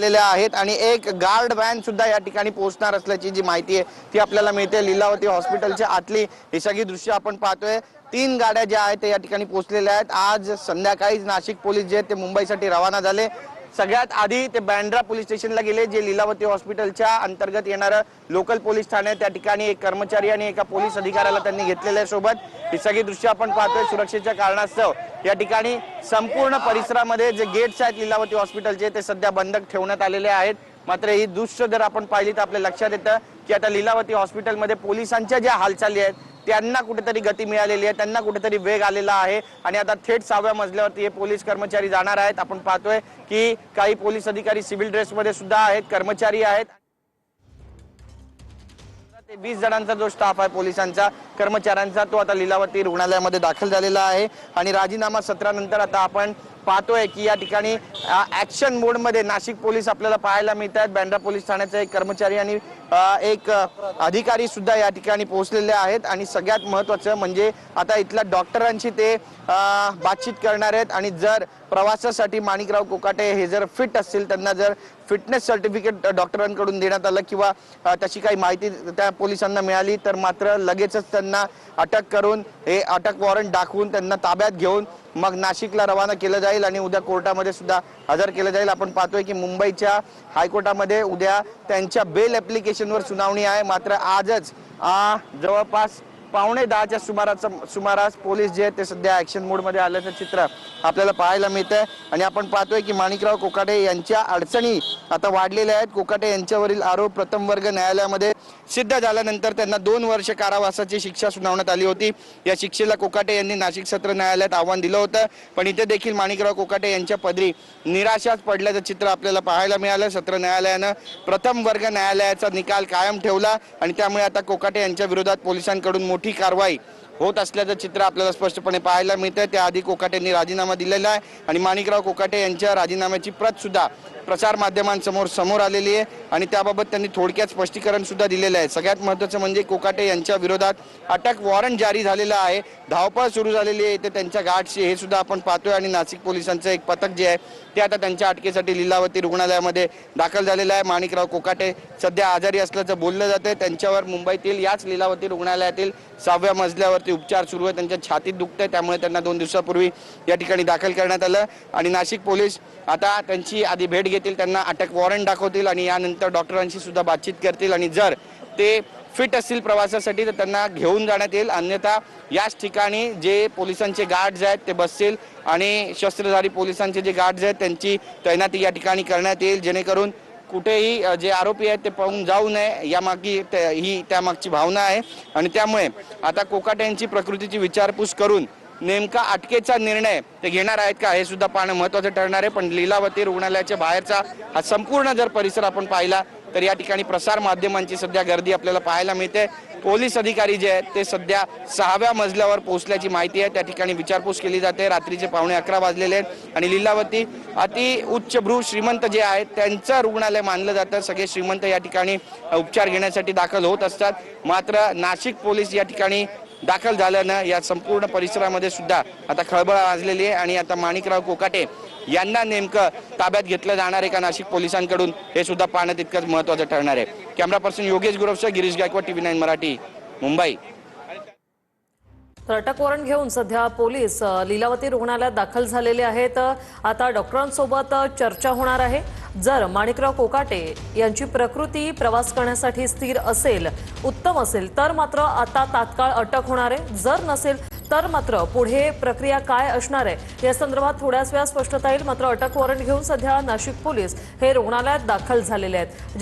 आलेल्या आहेत आणि एक गार्ड व्हॅन सुद्धा या ठिकाणी पोहोचणार असल्याची जी माहिती आहे ती आपल्याला मिळते। लीलावती हॉस्पिटलच्या आतली ही सगळी दृश्य आपण पाहतोय। 3 गाड्या ज्या आहेत ते या ठिकाणी पोहोचलेल्या आहेत। आज संध्याकाळीच नाशिक पोलीस जे ते मुंबईसाठी रवाना झाले। सगळ्यात आधी ते बँड्रा पोलीस स्टेशनला गेले, जे लीलावती हॉस्पिटलच्या अंतर्गत येणारं लोकल पोलीस ठाणे। त्या ठिकाणी एक कर्मचारी आणि एका पोलीस अधिकाऱ्याला त्यांनी घेतलेल्या सोबत ही सगळी दृश्य आपण पाहतोय। सुरक्षेच्या कारणास्तव या ठिकाणी संपूर्ण परिसरामध्ये जे गेट्स आहेत लीलावती हॉस्पिटलचे ते सध्या बंद ठेवण्यात आलेले आहेत। मात्र ही दृश्य जर आपण पाहिली तर आपल्या लक्षात येतं की आता लीलावती हॉस्पिटलमध्ये पोलिसांच्या ज्या हालचाली आहेत त्यांना कुठेतरी गती मिळालेली आहे, त्यांना कुठेतरी वेग आलेला आहे आणि आता थेट 6व्या मजल्यावरती हे पोलीस कर्मचारी जाणार आहेत। आपण पाहतोय की काही पोलीस अधिकारी सिव्हिल ड्रेसमध्ये सुद्धा आहेत, कर्मचारी आहेत। 20 जणांचा जो स्टाफ आहे पोलिसांचा कर्मचाऱ्यांचा तो आता लीलावती रुग्णालयामध्ये दाखल झालेला आहे आणि राजीनामा सत्रानंतर आता आपण पाहतोय की या ठिकाणी ऍक्शन मोड मध्ये नाशिक पोलीस आपल्याला पाहायला मिळतात। बँड्रा पोलीस ठाण्याचा एक कर्मचारी आणि एक अधिकारी सुद्धा या ठिकाणी पोहोचलेले आहेत आणि सगळ्यात महत्त्वाचं म्हणजे आता इथल्या डॉक्टरांशी ते बातचीत करणार आहेत आणि जर प्रवासासाठी माणिकराव कोकाटे हे जर फिट असतील, त्यांना जर फिटनेस सर्टिफिकेट डॉक्टरांकडून देण्यात आलं किंवा तशी काही माहिती त्या पोलिसांना मिळाली तर मात्र लगेचच त्यांना अटक करून हे अटक वॉरंट दाखवून त्यांना ताब्यात घेऊन मग नाशिकला रवाना केलं जाईल आणि उद्या कोर्टामध्ये सुद्धा हजर केलं जाईल। आपण पाहतोय की मुंबईच्या हायकोर्टामध्ये उद्या त्यांच्या बेल ऍप्लिकेशनवर सुनावणी आहे। मात्र आजच जवळपास 9:15च्या सुमारास पोलीस जे ते सध्या ऍक्शन मोड मध्ये आल्याचं चित्र आपल्याला पाहायला मिळतंय आणि आपण पाहतोय की माणिकराव कोकाटे यांच्या अडचणी आता वाढलेल्या आहेत। कोकाटे यांच्यावरील आरोप प्रथम वर्ग न्यायालयामध्ये सिद्ध झाल्यानंतर त्यांना 2 वर्ष कारावासाची शिक्षा सुनावण्यात आली होती। या शिक्षेला कोकाटे यांनी नाशिक सत्र न्यायालयात आव्हान दिलं होतं, पण इथे देखील माणिकराव कोकाटे यांच्या पदरी निराशाच पडल्याचं चित्र आपल्याला पाहायला मिळालं। सत्र न्यायालयानं प्रथम वर्ग न्यायालयाचा निकाल कायम ठेवला आणि त्यामुळे आता कोकाटे यांच्या विरोधात पोलिसांकडून मोठी कारवाई होत असल्याचं चित्र आपल्याला स्पष्टपणे पाहायला मिळतंय। त्याआधी कोकाटेंनी राजीनामा दिलेला आहे आणि माणिकराव कोकाटे यांच्या राजीनाम्याची प्रत सुद्धा प्रसार माध्यमांसमोर आलेली आहे आणि त्याबाबत त्यांनी थोडक्यात स्पष्टीकरण सुद्धा दिलेलं आहे। सगळ्यात महत्त्वाचं म्हणजे कोकाटे यांच्या विरोधात अटक वॉरंट जारी झालेला आहे, धावपळ सुरू झालेली आहे इथे त्यांच्या गार्डची, हे सुद्धा आपण पाहतोय आणि नाशिक पोलिसांचं एक पथक जे आहे ते आता त्यांच्या अटकेसाठी लीलावती रुग्णालयामध्ये दाखल झालेलं आहे। माणिकराव कोकाटे सध्या आजारी असल्याचं बोललं जातंय। त्यांच्यावर मुंबईतील याच लीलावती रुग्णालयातील 6व्या मजल्यावरती उपचार सुरू आहे। त्यांच्या छातीत दुखतंय, त्यामुळे त्यांना 2 दिवसापूर्वी या ठिकाणी दाखल करण्यात आलं आणि नाशिक पोलीस आता त्यांची आधी भेट घेतील, त्यांना अटक वॉरंट दाखवतील आणि यानंतर डॉक्टरांशी सुद्धा बातचीत करतील आणि जर ते फिट असतील प्रवासासाठी तर त्यांना घेऊन जाण्यात येईल, अन्यथा याच ठिकाणी जे पोलिसांचे गार्ड्स आहेत ते बसतील आणि शस्त्रधारी पोलिसांचे जे गार्ड्स आहेत त्यांची तैनाती या ठिकाणी करण्यात येईल, जेणेकरून कुठेही जे आरोपी आहेत ते पळून जाऊ नये यामागी ही त्यामागची भावना आहे आणि त्यामुळे आता कोकाटे यांची प्रकृतीची विचारपूस करून नेमका अटकेचा निर्णय ते घेणार आहेत का हे सुद्धा पाहणं महत्त्वाचं ठरणार आहे। पण लीलावती रुग्णालयाच्या बाहेरचा हा संपूर्ण जर परिसर आपण पाहिला तर या ठिकाणी प्रसार माध्यमांची सध्या गर्दी आपल्याला पाहायला मिळते। पोलीस अधिकारी जे आहेत ते सध्या 6व्या मजल्यावर पोहोचल्याची माहिती आहे, त्या ठिकाणी विचारपूस केली जाते। रात्रीचे 11:15 वाजलेले आहेत आणि लीलावती अति उच्चभ्रू श्रीमंत जे आहेत त्यांचं रुग्णालय मानलं जातं। सगळे श्रीमंत या ठिकाणी उपचार घेण्यासाठी दाखल होत असतात। मात्र नाशिक पोलीस या ठिकाणी दाखल झाल्यानं या संपूर्ण परिसरामध्ये सुद्धा आता खळबळ वाजलेली आहे आणि आता माणिकराव कोकाटे यांना नेमकं ताब्यात घेतलं जाणार आहे का नाशिक पोलिसांकडून हे सुद्धा पाहणं तितकंच महत्त्वाचं ठरणार आहे। कॅमेरा पर्सन योगेश गुरवसह गिरीश गायकवाड, TV9 मराठी, मुंबई। तर अटक वॉरंट घेऊन सध्या पोलीस लीलावती रुग्णालयात दाखल झालेले आहेत। आता डॉक्टरांसोबत चर्चा होणार आहे। जर माणिकराव कोकाटे यांची प्रकृती प्रवास करण्यासाठी स्थिर असेल, उत्तम असेल तर मात्र आता तात्काळ अटक होणार आहे। जर नसेल तर मात्र पुढे प्रक्रिया काय असणार आहे या संदर्भात थोड्याच वेळात स्पष्टता येईल। मात्र अटक वॉरंट घेऊन सध्या नाशिक पोलीस हे रुग्णालयात दाखल झालेले आहेत।